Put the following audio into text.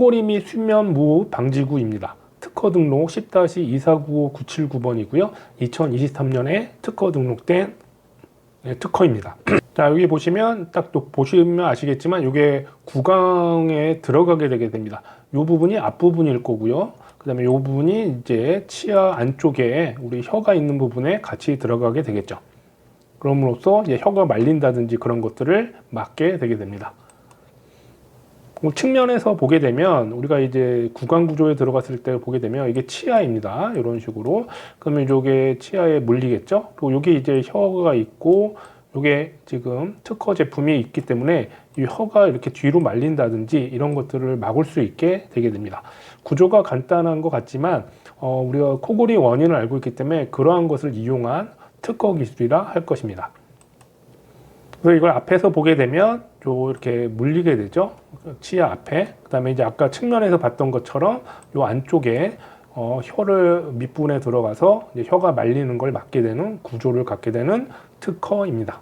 코골이 및 수면무호 방지구입니다. 특허 등록 10-2495-979번이고요. 2023년에 특허 등록된 특허입니다. 자, 여기 보시면 딱 또 보시면 아시겠지만 이게 구강에 들어가게 되게 됩니다. 이 부분이 앞부분일 거고요. 그 다음에 이 부분이 이제 치아 안쪽에 우리 혀가 있는 부분에 같이 들어가게 되겠죠. 그럼으로써 이제 혀가 말린다든지 그런 것들을 막게 되게 됩니다. 측면에서 보게 되면 우리가 이제 구강 구조에 들어갔을 때 보게 되면 이게 치아입니다. 이런 식으로. 그러면 이게 치아에 물리겠죠. 그리고 여기 이제 혀가 있고 이게 지금 특허 제품이 있기 때문에 이 혀가 이렇게 뒤로 말린다든지 이런 것들을 막을 수 있게 되게 됩니다. 구조가 간단한 것 같지만 우리가 코골이 원인을 알고 있기 때문에 그러한 것을 이용한 특허 기술이라 할 것입니다. 그래서 이걸 앞에서 보게 되면 이렇게 물리게 되죠. 치아 앞에. 그 다음에 이제 아까 측면에서 봤던 것처럼 이 안쪽에 혀를 밑부분에 들어가서 이제 혀가 말리는 걸 막게 되는 구조를 갖게 되는 특허입니다.